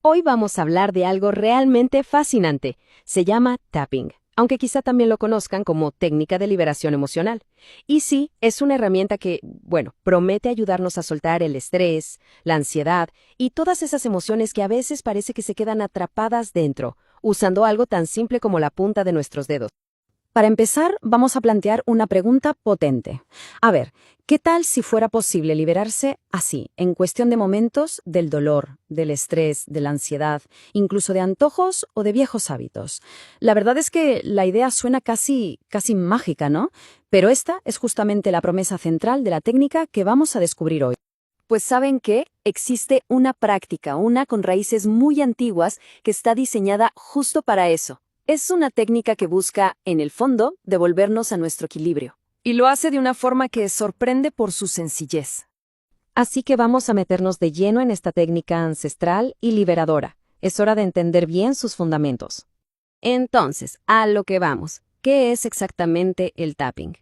Hoy vamos a hablar de algo realmente fascinante. Se llama tapping, aunque quizá también lo conozcan como técnica de liberación emocional. Y sí, es una herramienta que, bueno, promete ayudarnos a soltar el estrés, la ansiedad y todas esas emociones que a veces parece que se quedan atrapadas dentro, usando algo tan simple como la punta de nuestros dedos. Para empezar, vamos a plantear una pregunta potente. A ver, ¿qué tal si fuera posible liberarse así, en cuestión de momentos, del dolor, del estrés, de la ansiedad, incluso de antojos o de viejos hábitos? La verdad es que la idea suena casi mágica, ¿no? Pero esta es justamente la promesa central de la técnica que vamos a descubrir hoy. Pues ¿saben qué? Existe una práctica, una con raíces muy antiguas, que está diseñada justo para eso. Es una técnica que busca, en el fondo, devolvernos a nuestro equilibrio. Y lo hace de una forma que sorprende por su sencillez. Así que vamos a meternos de lleno en esta técnica ancestral y liberadora. Es hora de entender bien sus fundamentos. Entonces, a lo que vamos. ¿Qué es exactamente el tapping?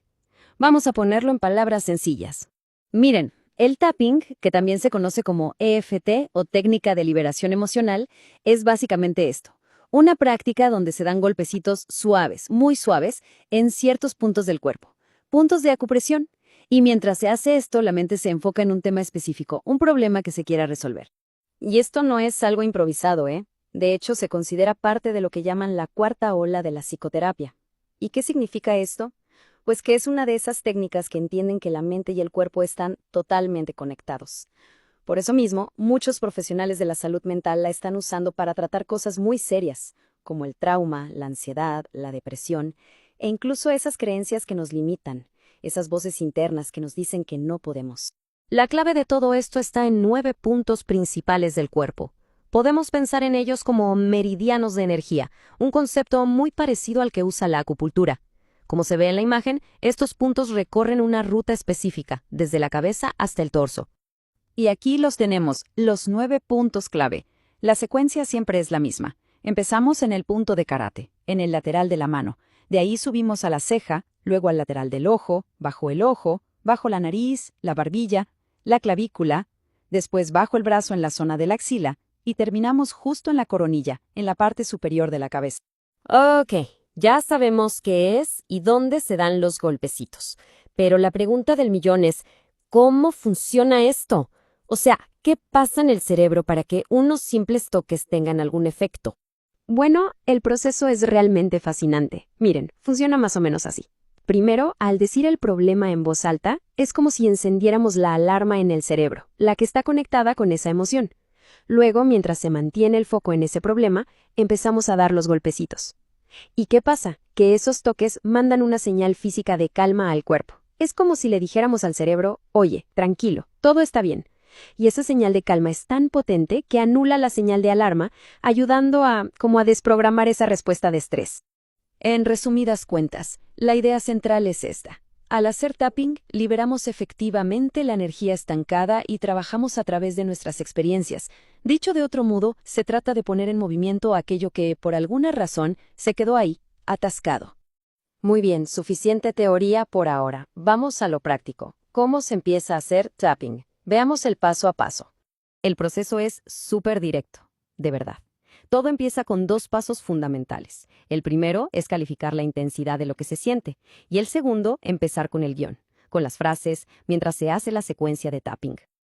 Vamos a ponerlo en palabras sencillas. Miren, el tapping, que también se conoce como EFT o técnica de liberación emocional, es básicamente esto. Una práctica donde se dan golpecitos suaves, muy suaves, en ciertos puntos del cuerpo. Puntos de acupresión. Y mientras se hace esto, la mente se enfoca en un tema específico, un problema que se quiera resolver. Y esto no es algo improvisado, ¿eh? De hecho, se considera parte de lo que llaman la cuarta ola de la psicoterapia. ¿Y qué significa esto? Pues que es una de esas técnicas que entienden que la mente y el cuerpo están totalmente conectados. Por eso mismo, muchos profesionales de la salud mental la están usando para tratar cosas muy serias, como el trauma, la ansiedad, la depresión, e incluso esas creencias que nos limitan, esas voces internas que nos dicen que no podemos. La clave de todo esto está en 9 puntos principales del cuerpo. Podemos pensar en ellos como meridianos de energía, un concepto muy parecido al que usa la acupuntura. Como se ve en la imagen, estos puntos recorren una ruta específica, desde la cabeza hasta el torso. Y aquí los tenemos, los 9 puntos clave. La secuencia siempre es la misma. Empezamos en el punto de karate, en el lateral de la mano. De ahí subimos a la ceja, luego al lateral del ojo, bajo la nariz, la barbilla, la clavícula, después bajo el brazo en la zona de la axila y terminamos justo en la coronilla, en la parte superior de la cabeza. Ok, ya sabemos qué es y dónde se dan los golpecitos. Pero la pregunta del millón es, ¿cómo funciona esto? O sea, ¿qué pasa en el cerebro para que unos simples toques tengan algún efecto? Bueno, el proceso es realmente fascinante. Miren, funciona más o menos así. Primero, al decir el problema en voz alta, es como si encendiéramos la alarma en el cerebro, la que está conectada con esa emoción. Luego, mientras se mantiene el foco en ese problema, empezamos a dar los golpecitos. ¿Y qué pasa? Que esos toques mandan una señal física de calma al cuerpo. Es como si le dijéramos al cerebro, oye, tranquilo, todo está bien. Y esa señal de calma es tan potente que anula la señal de alarma, ayudando como a desprogramar esa respuesta de estrés. En resumidas cuentas, la idea central es esta. Al hacer tapping, liberamos efectivamente la energía estancada y trabajamos a través de nuestras experiencias. Dicho de otro modo, se trata de poner en movimiento aquello que, por alguna razón, se quedó ahí, atascado. Muy bien, suficiente teoría por ahora. Vamos a lo práctico. ¿Cómo se empieza a hacer tapping? Veamos el paso a paso. El proceso es súper directo, de verdad. Todo empieza con 2 pasos fundamentales. El primero es calificar la intensidad de lo que se siente, y el segundo, empezar con el guión, con las frases, mientras se hace la secuencia de tapping.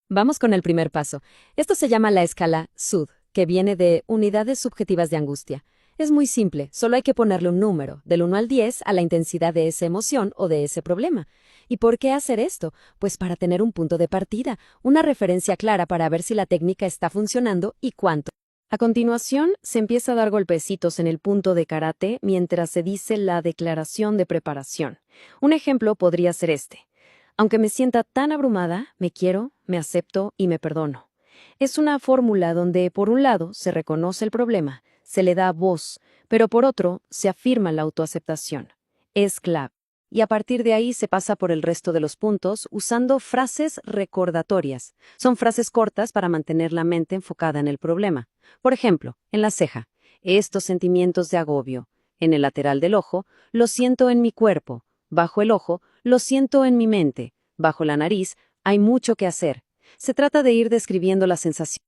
Vamos con el primer paso. Esto se llama la escala SUD, que viene de Unidades Subjetivas de Angustia. Es muy simple, solo hay que ponerle un número, del 1 al 10, a la intensidad de esa emoción o de ese problema. ¿Y por qué hacer esto? Pues para tener un punto de partida, una referencia clara para ver si la técnica está funcionando y cuánto. A continuación, se empieza a dar golpecitos en el punto de karate mientras se dice la declaración de preparación. Un ejemplo podría ser este. Aunque me sienta tan abrumada, me quiero, me acepto y me perdono. Es una fórmula donde, por un lado, se reconoce el problema, se le da voz, pero por otro, se afirma la autoaceptación. Es clave. Y a partir de ahí se pasa por el resto de los puntos usando frases recordatorias. Son frases cortas para mantener la mente enfocada en el problema. Por ejemplo, en la ceja, estos sentimientos de agobio. En el lateral del ojo, lo siento en mi cuerpo. Bajo el ojo, lo siento en mi mente. Bajo la nariz, hay mucho que hacer. Se trata de ir describiendo la sensación.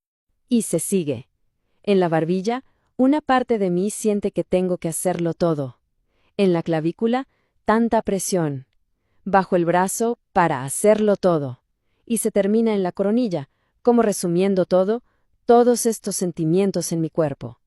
Y se sigue. En la barbilla, una parte de mí siente que tengo que hacerlo todo. En la clavícula, tanta presión. Bajo el brazo, para hacerlo todo. Y se termina en la coronilla, como resumiendo todo, todos estos sentimientos en mi cuerpo.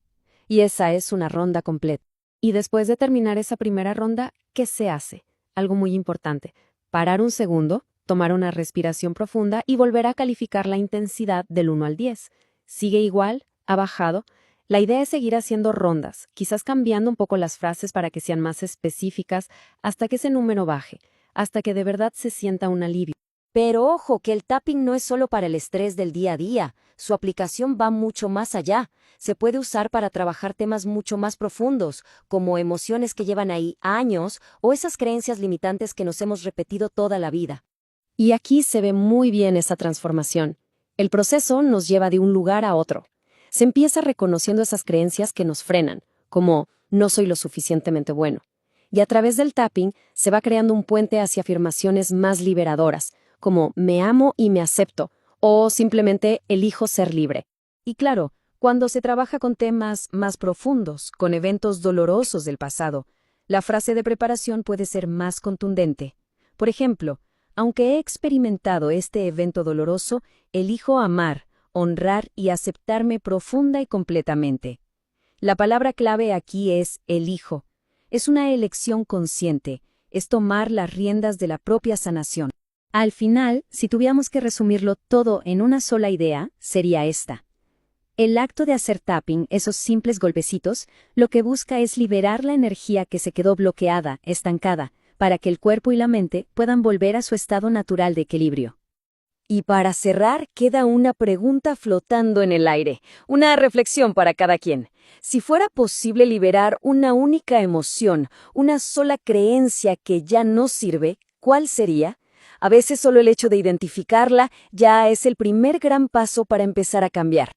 Y esa es una ronda completa. Y después de terminar esa primera ronda, ¿qué se hace? Algo muy importante. Parar un segundo, tomar una respiración profunda y volver a calificar la intensidad del 1 al 10. ¿Sigue igual? ¿Ha bajado? La idea es seguir haciendo rondas, quizás cambiando un poco las frases para que sean más específicas hasta que ese número baje, hasta que de verdad se sienta un alivio. Pero ojo, que el tapping no es solo para el estrés del día a día, su aplicación va mucho más allá. Se puede usar para trabajar temas mucho más profundos, como emociones que llevan ahí años o esas creencias limitantes que nos hemos repetido toda la vida. Y aquí se ve muy bien esa transformación. El proceso nos lleva de un lugar a otro. Se empieza reconociendo esas creencias que nos frenan, como no soy lo suficientemente bueno. Y a través del tapping se va creando un puente hacia afirmaciones más liberadoras, como me amo y me acepto, o simplemente elijo ser libre. Y claro, cuando se trabaja con temas más profundos, con eventos dolorosos del pasado, la frase de preparación puede ser más contundente. Por ejemplo, aunque he experimentado este evento doloroso, elijo amar, honrar y aceptarme profunda y completamente. La palabra clave aquí es elijo. Es una elección consciente, es tomar las riendas de la propia sanación. Al final, si tuviéramos que resumirlo todo en una sola idea, sería esta. El acto de hacer tapping, esos simples golpecitos, lo que busca es liberar la energía que se quedó bloqueada, estancada, para que el cuerpo y la mente puedan volver a su estado natural de equilibrio. Y para cerrar, queda una pregunta flotando en el aire, una reflexión para cada quien. Si fuera posible liberar una única emoción, una sola creencia que ya no sirve, ¿cuál sería? A veces solo el hecho de identificarla ya es el primer gran paso para empezar a cambiar.